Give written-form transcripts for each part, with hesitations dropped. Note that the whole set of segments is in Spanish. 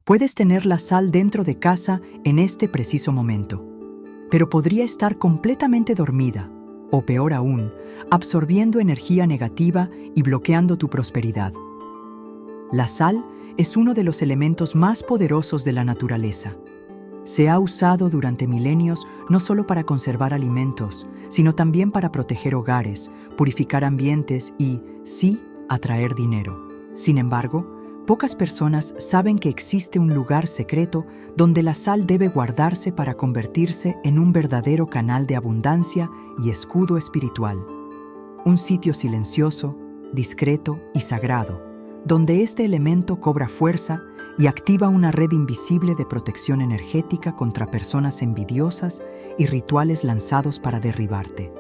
Puedes tener la sal dentro de casa en este preciso momento, pero podría estar completamente dormida, o peor aún, absorbiendo energía negativa y bloqueando tu prosperidad. La sal es uno de los elementos más poderosos de la naturaleza. Se ha usado durante milenios no solo para conservar alimentos, sino también para proteger hogares, purificar ambientes y, sí, atraer dinero. Sin embargo, pocas personas saben que existe un lugar secreto donde la sal debe guardarse para convertirse en un verdadero canal de abundancia y escudo espiritual. Un sitio silencioso, discreto y sagrado, donde este elemento cobra fuerza y activa una red invisible de protección energética contra personas envidiosas y rituales lanzados para derribarte.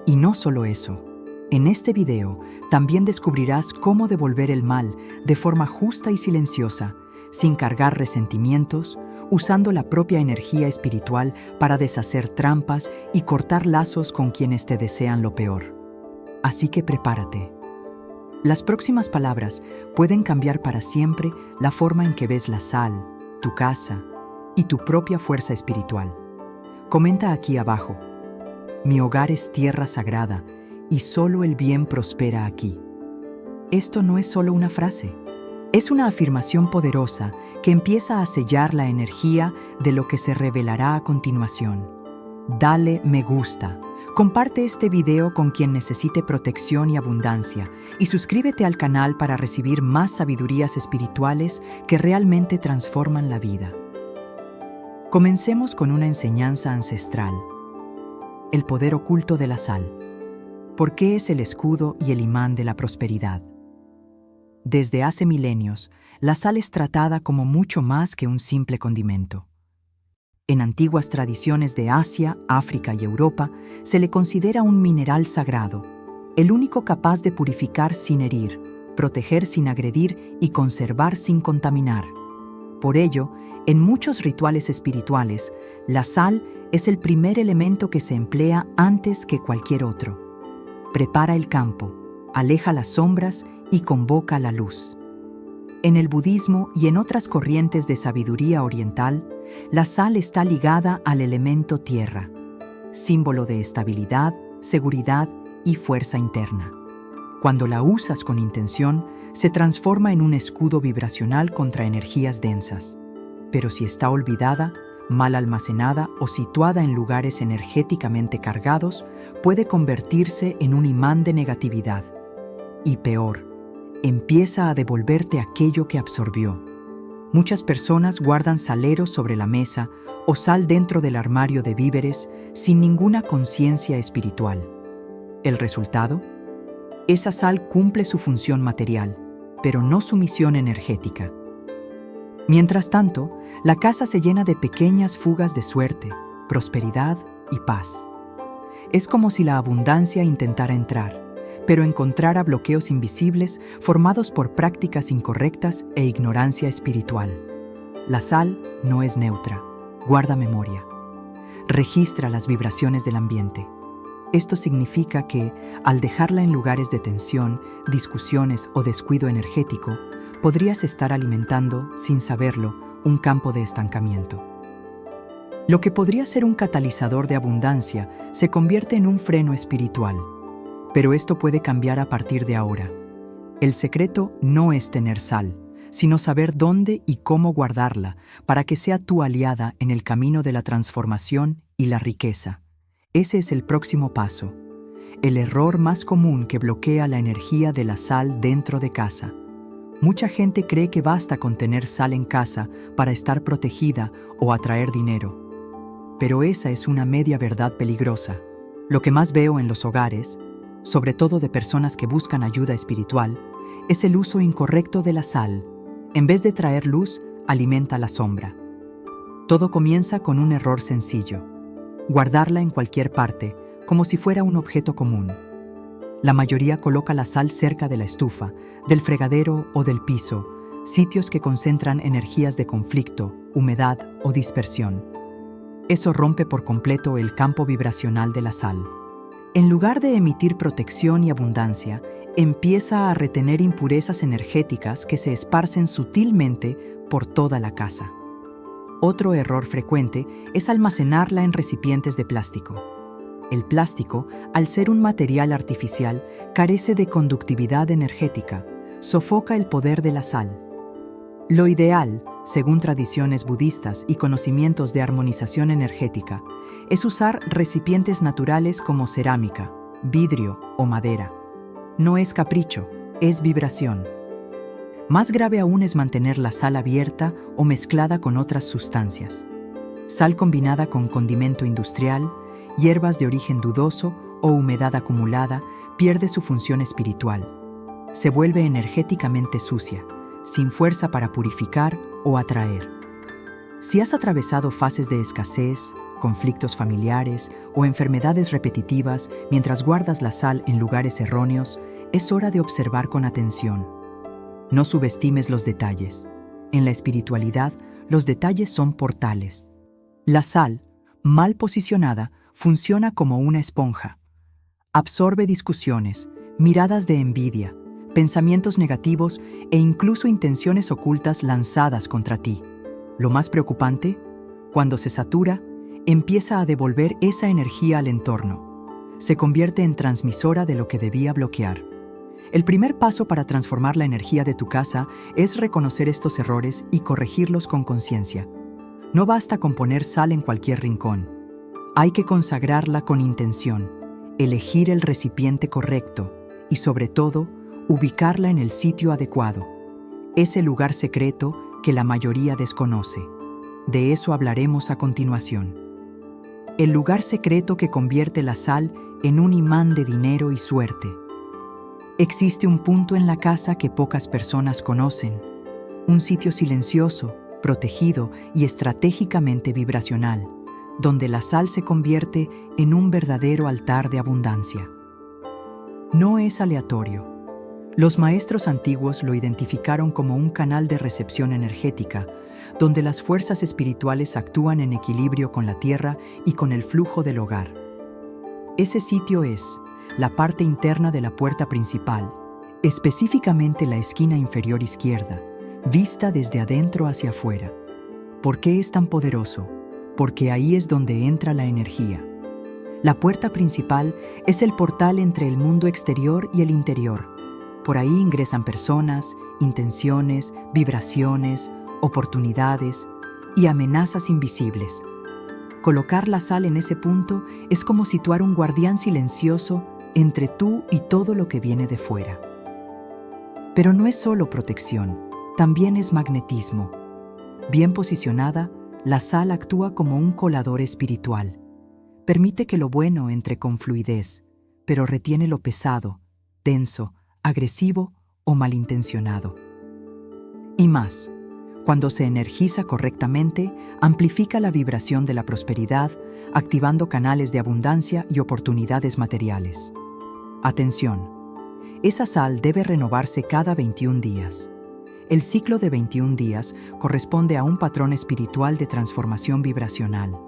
Y no solo eso. En este video también descubrirás cómo devolver el mal de forma justa y silenciosa, sin cargar resentimientos, usando la propia energía espiritual para deshacer trampas y cortar lazos con quienes te desean lo peor. Así que prepárate. Las próximas palabras pueden cambiar para siempre la forma en que ves la sal, tu casa y tu propia fuerza espiritual. Comenta aquí abajo: mi hogar es tierra sagrada y solo el bien prospera aquí. Esto no es solo una frase, es una afirmación poderosa que empieza a sellar la energía de lo que se revelará a continuación. Dale me gusta, comparte este video con quien necesite protección y abundancia y suscríbete al canal para recibir más sabidurías espirituales que realmente transforman la vida. Comencemos con una enseñanza ancestral. El poder oculto de la sal. ¿Por qué es el escudo y el imán de la prosperidad? Desde hace milenios, la sal es tratada como mucho más que un simple condimento. En antiguas tradiciones de Asia, África y Europa, se le considera un mineral sagrado, el único capaz de purificar sin herir, proteger sin agredir y conservar sin contaminar. Por ello, en muchos rituales espirituales, la sal es el primer elemento que se emplea antes que cualquier otro. Prepara el campo, aleja las sombras y convoca la luz. En el budismo y en otras corrientes de sabiduría oriental, la sal está ligada al elemento tierra, símbolo de estabilidad, seguridad y fuerza interna. Cuando la usas con intención, se transforma en un escudo vibracional contra energías densas. Pero si está olvidada, mal almacenada o situada en lugares energéticamente cargados, puede convertirse en un imán de negatividad. Y peor, empieza a devolverte aquello que absorbió. Muchas personas guardan saleros sobre la mesa o sal dentro del armario de víveres sin ninguna conciencia espiritual. ¿El resultado? Esa sal cumple su función material, pero no su misión energética. Mientras tanto, la casa se llena de pequeñas fugas de suerte, prosperidad y paz. Es como si la abundancia intentara entrar, pero encontrara bloqueos invisibles formados por prácticas incorrectas e ignorancia espiritual. La sal no es neutra, guarda memoria. Registra las vibraciones del ambiente. Esto significa que, al dejarla en lugares de tensión, discusiones o descuido energético, podrías estar alimentando, sin saberlo, un campo de estancamiento. Lo que podría ser un catalizador de abundancia se convierte en un freno espiritual. Pero esto puede cambiar a partir de ahora. El secreto no es tener sal, sino saber dónde y cómo guardarla para que sea tu aliada en el camino de la transformación y la riqueza. Ese es el próximo paso. El error más común que bloquea la energía de la sal dentro de casa. Mucha gente cree que basta con tener sal en casa para estar protegida o atraer dinero. Pero esa es una media verdad peligrosa. Lo que más veo en los hogares, sobre todo de personas que buscan ayuda espiritual, es el uso incorrecto de la sal. En vez de traer luz, alimenta la sombra. Todo comienza con un error sencillo: guardarla en cualquier parte, como si fuera un objeto común. La mayoría coloca la sal cerca de la estufa, del fregadero o del piso, sitios que concentran energías de conflicto, humedad o dispersión. Eso rompe por completo el campo vibracional de la sal. En lugar de emitir protección y abundancia, empieza a retener impurezas energéticas que se esparcen sutilmente por toda la casa. Otro error frecuente es almacenarla en recipientes de plástico. El plástico, al ser un material artificial, carece de conductividad energética, sofoca el poder de la sal. Lo ideal, según tradiciones budistas y conocimientos de armonización energética, es usar recipientes naturales como cerámica, vidrio o madera. No es capricho, es vibración. Más grave aún es mantener la sal abierta o mezclada con otras sustancias. Sal combinada con condimento industrial, hierbas de origen dudoso o humedad acumulada pierde su función espiritual. Se vuelve energéticamente sucia, sin fuerza para purificar o atraer. Si has atravesado fases de escasez, conflictos familiares o enfermedades repetitivas mientras guardas la sal en lugares erróneos, es hora de observar con atención. No subestimes los detalles. En la espiritualidad, los detalles son portales. La sal, mal posicionada, funciona como una esponja. Absorbe discusiones, miradas de envidia, pensamientos negativos e incluso intenciones ocultas lanzadas contra ti. Lo más preocupante, cuando se satura, empieza a devolver esa energía al entorno. Se convierte en transmisora de lo que debía bloquear. El primer paso para transformar la energía de tu casa es reconocer estos errores y corregirlos con conciencia. No basta con poner sal en cualquier rincón. Hay que consagrarla con intención, elegir el recipiente correcto y, sobre todo, ubicarla en el sitio adecuado, ese lugar secreto que la mayoría desconoce. De eso hablaremos a continuación. El lugar secreto que convierte la sal en un imán de dinero y suerte. Existe un punto en la casa que pocas personas conocen, un sitio silencioso, protegido y estratégicamente vibracional, donde la sal se convierte en un verdadero altar de abundancia. No es aleatorio. Los maestros antiguos lo identificaron como un canal de recepción energética, donde las fuerzas espirituales actúan en equilibrio con la tierra y con el flujo del hogar. Ese sitio es la parte interna de la puerta principal, específicamente la esquina inferior izquierda, vista desde adentro hacia afuera. ¿Por qué es tan poderoso? Porque ahí es donde entra la energía. La puerta principal es el portal entre el mundo exterior y el interior. Por ahí ingresan personas, intenciones, vibraciones, oportunidades y amenazas invisibles. Colocar la sal en ese punto es como situar un guardián silencioso entre tú y todo lo que viene de fuera. Pero no es solo protección, también es magnetismo. Bien posicionada, la sal actúa como un colador espiritual. Permite que lo bueno entre con fluidez, pero retiene lo pesado, denso, agresivo o malintencionado. Y más, cuando se energiza correctamente, amplifica la vibración de la prosperidad, activando canales de abundancia y oportunidades materiales. Atención, esa sal debe renovarse cada 21 días. El ciclo de 21 días corresponde a un patrón espiritual de transformación vibracional.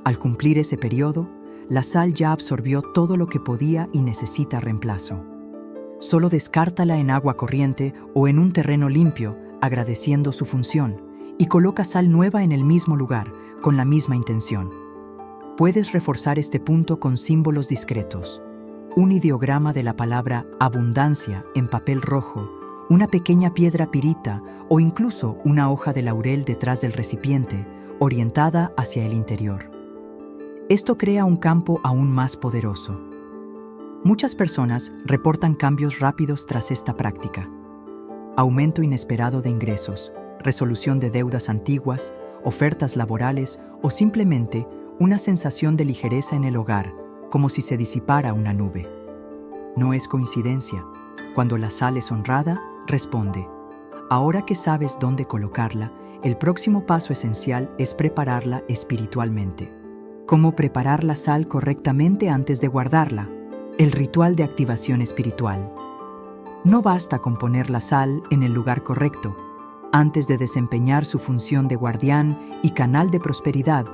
Al cumplir ese periodo, la sal ya absorbió todo lo que podía y necesita reemplazo. Solo descártala en agua corriente o en un terreno limpio, agradeciendo su función, y coloca sal nueva en el mismo lugar, con la misma intención. Puedes reforzar este punto con símbolos discretos. Un ideograma de la palabra abundancia en papel rojo, una pequeña piedra pirita o incluso una hoja de laurel detrás del recipiente, orientada hacia el interior. Esto crea un campo aún más poderoso. Muchas personas reportan cambios rápidos tras esta práctica. Aumento inesperado de ingresos, resolución de deudas antiguas, ofertas laborales o simplemente una sensación de ligereza en el hogar, como si se disipara una nube. No es coincidencia. Cuando la sal es honrada, responde. Ahora que sabes dónde colocarla, el próximo paso esencial es prepararla espiritualmente. ¿Cómo preparar la sal correctamente antes de guardarla? El ritual de activación espiritual. No basta con poner la sal en el lugar correcto. Antes de desempeñar su función de guardián y canal de prosperidad,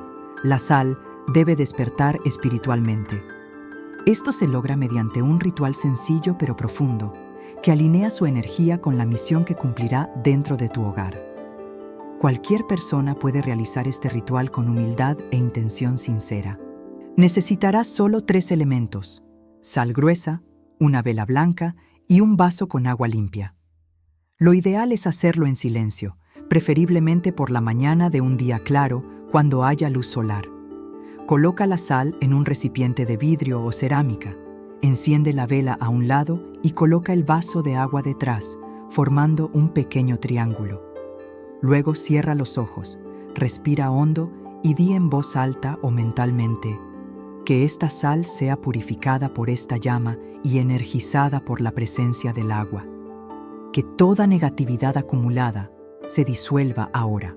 la sal debe despertar espiritualmente. Esto se logra mediante un ritual sencillo pero profundo, que alinea su energía con la misión que cumplirá dentro de tu hogar. Cualquier persona puede realizar este ritual con humildad e intención sincera. Necesitarás solo 3 elementos: sal gruesa, una vela blanca y un vaso con agua limpia. Lo ideal es hacerlo en silencio, preferiblemente por la mañana de un día claro, cuando haya luz solar. Coloca la sal en un recipiente de vidrio o cerámica, enciende la vela a un lado y coloca el vaso de agua detrás, formando un pequeño triángulo. Luego cierra los ojos, respira hondo y di en voz alta o mentalmente: que esta sal sea purificada por esta llama y energizada por la presencia del agua. Que toda negatividad acumulada se disuelva ahora.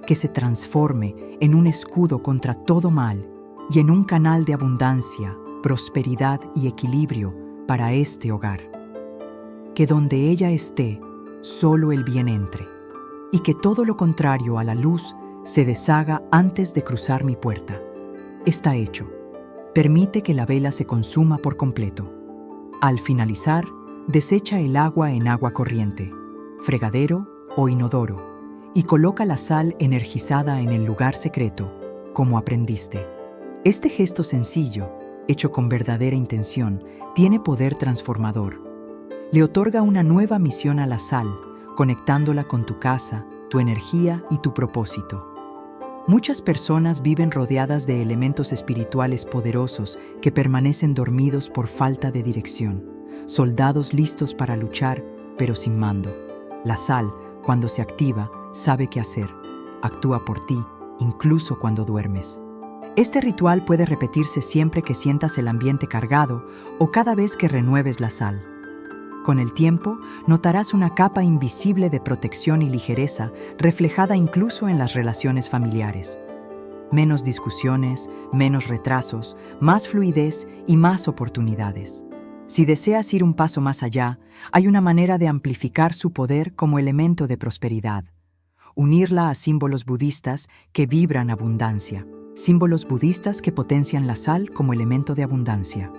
Que se transforme en un escudo contra todo mal y en un canal de abundancia, prosperidad y equilibrio para este hogar. Que donde ella esté, solo el bien entre, y que todo lo contrario a la luz se deshaga antes de cruzar mi puerta. Está hecho. Permite que la vela se consuma por completo. Al finalizar, desecha el agua en agua corriente, fregadero o inodoro, y coloca la sal energizada en el lugar secreto, como aprendiste. Este gesto sencillo, hecho con verdadera intención, tiene poder transformador. Le otorga una nueva misión a la sal, conectándola con tu casa, tu energía y tu propósito. Muchas personas viven rodeadas de elementos espirituales poderosos que permanecen dormidos por falta de dirección, soldados listos para luchar, pero sin mando. La sal, cuando se activa, sabe qué hacer, actúa por ti, incluso cuando duermes. Este ritual puede repetirse siempre que sientas el ambiente cargado o cada vez que renueves la sal. Con el tiempo, notarás una capa invisible de protección y ligereza reflejada incluso en las relaciones familiares. Menos discusiones, menos retrasos, más fluidez y más oportunidades. Si deseas ir un paso más allá, hay una manera de amplificar su poder como elemento de prosperidad. Unirla a símbolos budistas que vibran abundancia. Símbolos budistas que potencian la sal como elemento de abundancia.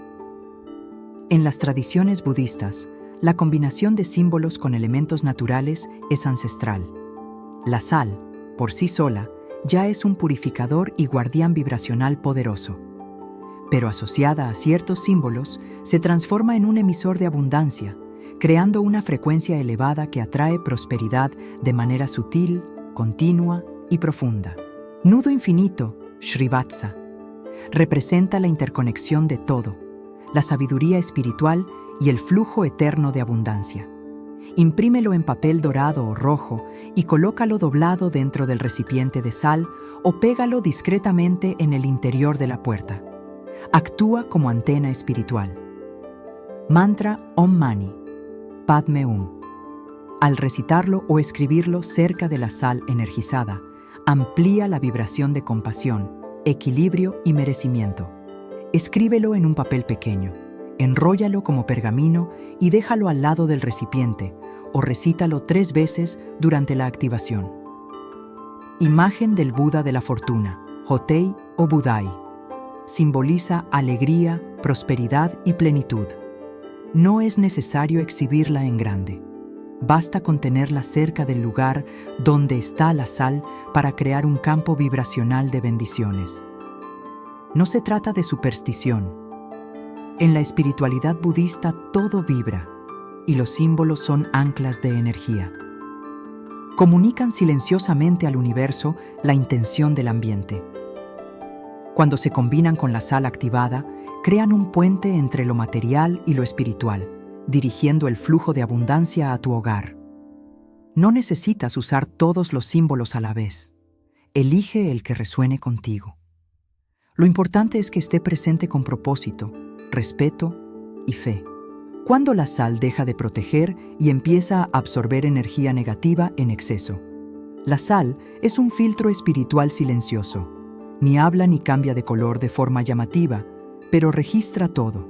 En las tradiciones budistas, la combinación de símbolos con elementos naturales es ancestral. La sal, por sí sola, ya es un purificador y guardián vibracional poderoso. Pero asociada a ciertos símbolos, se transforma en un emisor de abundancia, creando una frecuencia elevada que atrae prosperidad de manera sutil, continua y profunda. Nudo infinito, Srivatsa, representa la interconexión de todo, la sabiduría espiritual y el flujo eterno de abundancia. Imprímelo en papel dorado o rojo y colócalo doblado dentro del recipiente de sal o pégalo discretamente en el interior de la puerta. Actúa como antena espiritual. Mantra Om Mani, Padme Hum. Al recitarlo o escribirlo cerca de la sal energizada, amplía la vibración de compasión, equilibrio y merecimiento. Escríbelo en un papel pequeño, enróllalo como pergamino y déjalo al lado del recipiente o recítalo 3 veces durante la activación. Imagen del Buda de la Fortuna, Hotei o Budai. Simboliza alegría, prosperidad y plenitud. No es necesario exhibirla en grande. Basta con tenerla cerca del lugar donde está la sal para crear un campo vibracional de bendiciones. No se trata de superstición. En la espiritualidad budista todo vibra y los símbolos son anclas de energía. Comunican silenciosamente al universo la intención del ambiente. Cuando se combinan con la sal activada, crean un puente entre lo material y lo espiritual, dirigiendo el flujo de abundancia a tu hogar. No necesitas usar todos los símbolos a la vez. Elige el que resuene contigo. Lo importante es que esté presente con propósito, respeto y fe. Cuando la sal deja de proteger y empieza a absorber energía negativa en exceso. La sal es un filtro espiritual silencioso. Ni habla ni cambia de color de forma llamativa, pero registra todo.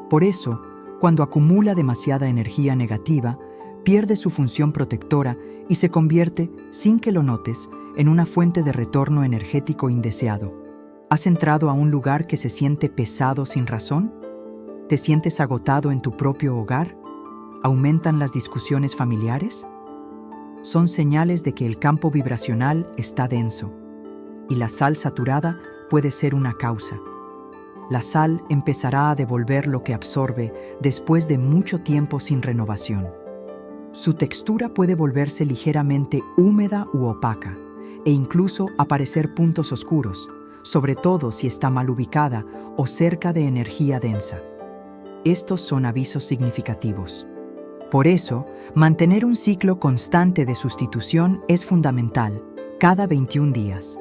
Por eso, cuando acumula demasiada energía negativa, pierde su función protectora y se convierte, sin que lo notes, en una fuente de retorno energético indeseado. ¿Has entrado a un lugar que se siente pesado sin razón? ¿Te sientes agotado en tu propio hogar? ¿Aumentan las discusiones familiares? Son señales de que el campo vibracional está denso, y la sal saturada puede ser una causa. La sal empezará a devolver lo que absorbe después de mucho tiempo sin renovación. Su textura puede volverse ligeramente húmeda u opaca, e incluso aparecer puntos oscuros, sobre todo si está mal ubicada o cerca de energía densa. Estos son avisos significativos. Por eso, mantener un ciclo constante de sustitución es fundamental, cada 21 días.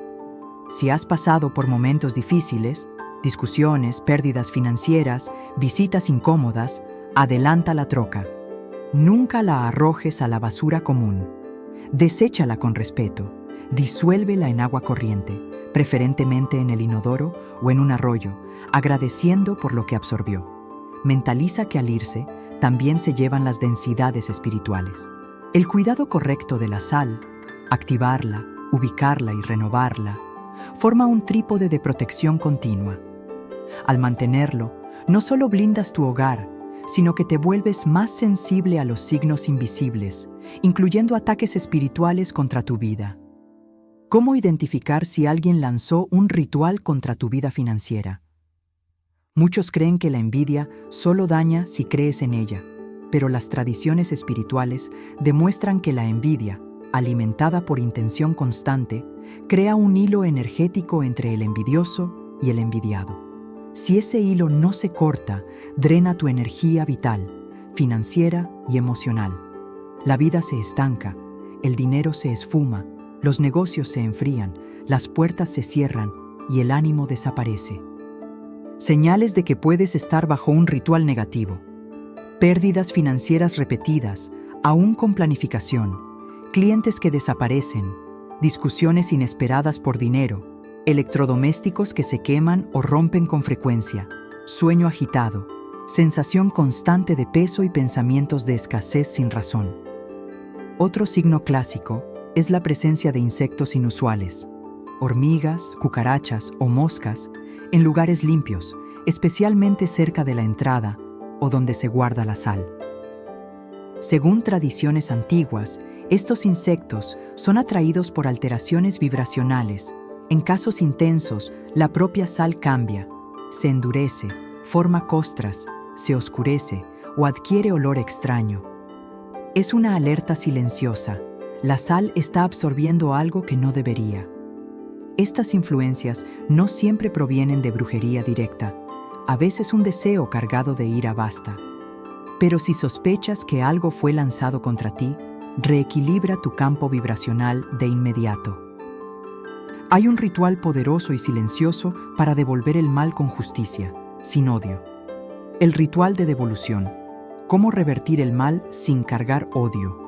Si has pasado por momentos difíciles, discusiones, pérdidas financieras, visitas incómodas, adelanta la troca. Nunca la arrojes a la basura común. Deséchala con respeto. Disuélvela en agua corriente, preferentemente en el inodoro o en un arroyo, agradeciendo por lo que absorbió. Mentaliza que al irse, también se llevan las densidades espirituales. El cuidado correcto de la sal, activarla, ubicarla y renovarla, forma un trípode de protección continua. Al mantenerlo, no solo blindas tu hogar, sino que te vuelves más sensible a los signos invisibles, incluyendo ataques espirituales contra tu vida. ¿Cómo identificar si alguien lanzó un ritual contra tu vida financiera? Muchos creen que la envidia solo daña si crees en ella, pero las tradiciones espirituales demuestran que la envidia, alimentada por intención constante, crea un hilo energético entre el envidioso y el envidiado. Si ese hilo no se corta, drena tu energía vital, financiera y emocional. La vida se estanca, el dinero se esfuma, los negocios se enfrían, las puertas se cierran y el ánimo desaparece. Señales de que puedes estar bajo un ritual negativo. Pérdidas financieras repetidas, aún con planificación, clientes que desaparecen, discusiones inesperadas por dinero, electrodomésticos que se queman o rompen con frecuencia, sueño agitado, sensación constante de peso y pensamientos de escasez sin razón. Otro signo clásico es la presencia de insectos inusuales, hormigas, cucarachas o moscas en lugares limpios, especialmente cerca de la entrada o donde se guarda la sal. Según tradiciones antiguas, estos insectos son atraídos por alteraciones vibracionales. En casos intensos, la propia sal cambia, se endurece, forma costras, se oscurece o adquiere olor extraño. Es una alerta silenciosa. La sal está absorbiendo algo que no debería. Estas influencias no siempre provienen de brujería directa. A veces un deseo cargado de ira basta. Pero si sospechas que algo fue lanzado contra ti, reequilibra tu campo vibracional de inmediato. Hay un ritual poderoso y silencioso para devolver el mal con justicia, sin odio. El ritual de devolución. ¿Cómo revertir el mal sin cargar odio?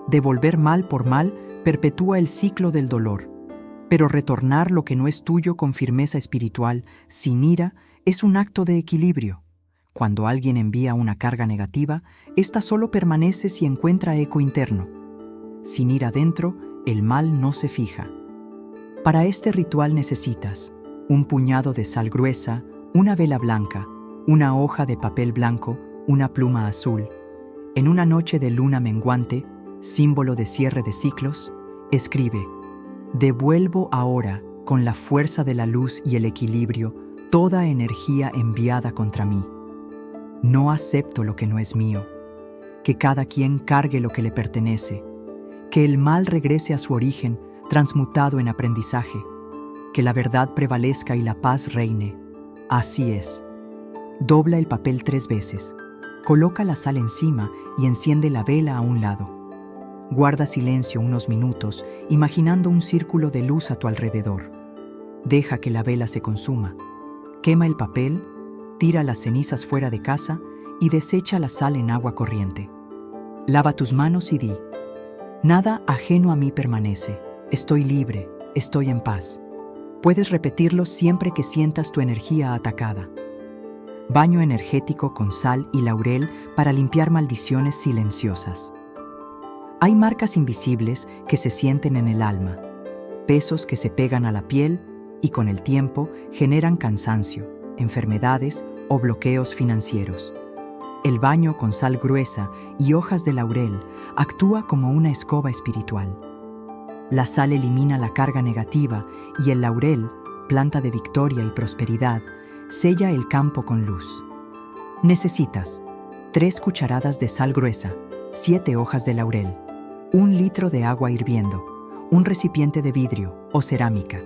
Devolver mal por mal perpetúa el ciclo del dolor, pero retornar lo que no es tuyo con firmeza espiritual, sin ira, es un acto de equilibrio. Cuando alguien envía una carga negativa, ésta solo permanece si encuentra eco interno. Sin ir adentro, el mal no se fija. Para este ritual necesitas un puñado de sal gruesa, una vela blanca, una hoja de papel blanco, una pluma azul. En una noche de luna menguante, símbolo de cierre de ciclos, escribe: devuelvo ahora, con la fuerza de la luz y el equilibrio, toda energía enviada contra mí. No acepto lo que no es mío. Que cada quien cargue lo que le pertenece. Que el mal regrese a su origen, transmutado en aprendizaje. Que la verdad prevalezca y la paz reine. Así es. Dobla el papel 3 veces. Coloca la sal encima y enciende la vela a un lado. Guarda silencio unos minutos, imaginando un círculo de luz a tu alrededor. Deja que la vela se consuma. Quema el papel, tira las cenizas fuera de casa y desecha la sal en agua corriente. Lava tus manos y di: nada ajeno a mí permanece. Estoy libre, estoy en paz. Puedes repetirlo siempre que sientas tu energía atacada. Baño energético con sal y laurel para limpiar maldiciones silenciosas. Hay marcas invisibles que se sienten en el alma, pesos que se pegan a la piel y con el tiempo generan cansancio, enfermedades o bloqueos financieros. El baño con sal gruesa y hojas de laurel actúa como una escoba espiritual. La sal elimina la carga negativa y el laurel, planta de victoria y prosperidad, sella el campo con luz. Necesitas 3 cucharadas de sal gruesa, 7 hojas de laurel, 1 litro de agua hirviendo, un recipiente de vidrio o cerámica.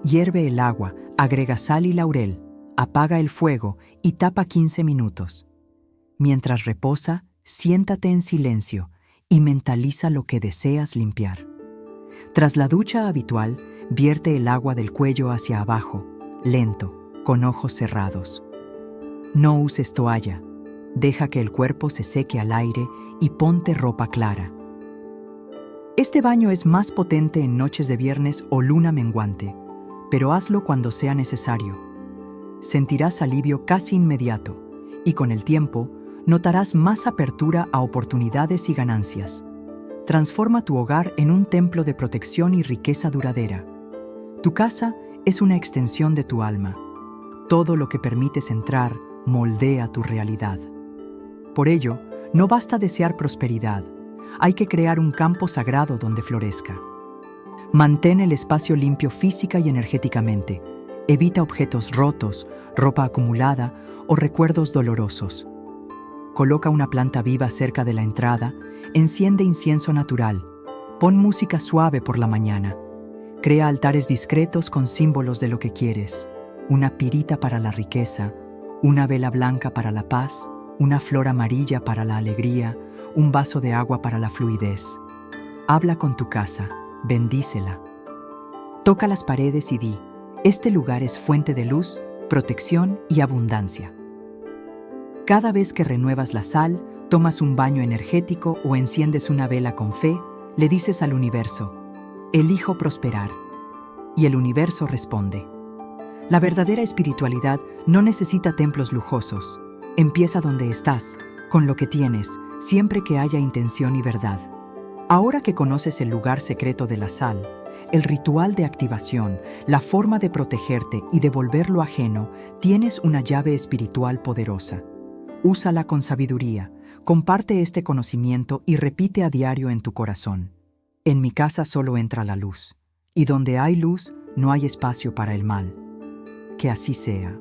Hierve el agua, agrega sal y laurel, apaga el fuego y tapa 15 minutos. Mientras reposa, siéntate en silencio y mentaliza lo que deseas limpiar. Tras la ducha habitual, vierte el agua del cuello hacia abajo, lento, con ojos cerrados. No uses toalla. Deja que el cuerpo se seque al aire y ponte ropa clara. Este baño es más potente en noches de viernes o luna menguante, pero hazlo cuando sea necesario. Sentirás alivio casi inmediato y con el tiempo notarás más apertura a oportunidades y ganancias. Transforma tu hogar en un templo de protección y riqueza duradera. Tu casa es una extensión de tu alma. Todo lo que permites entrar moldea tu realidad. Por ello, no basta desear prosperidad, hay que crear un campo sagrado donde florezca. Mantén el espacio limpio física y energéticamente. Evita objetos rotos, ropa acumulada o recuerdos dolorosos. Coloca una planta viva cerca de la entrada, enciende incienso natural, pon música suave por la mañana. Crea altares discretos con símbolos de lo que quieres. Una pirita para la riqueza, una vela blanca para la paz, una flor amarilla para la alegría, un vaso de agua para la fluidez. Habla con tu casa, bendícela. Toca las paredes y di, este lugar es fuente de luz, protección y abundancia. Cada vez que renuevas la sal, tomas un baño energético o enciendes una vela con fe, le dices al universo, elijo prosperar. Y el universo responde. La verdadera espiritualidad no necesita templos lujosos. Empieza donde estás, con lo que tienes, siempre que haya intención y verdad. Ahora que conoces el lugar secreto de la sal, el ritual de activación, la forma de protegerte y devolver lo ajeno, tienes una llave espiritual poderosa. Úsala con sabiduría, comparte este conocimiento y repite a diario en tu corazón. En mi casa solo entra la luz, y donde hay luz no hay espacio para el mal. Que así sea.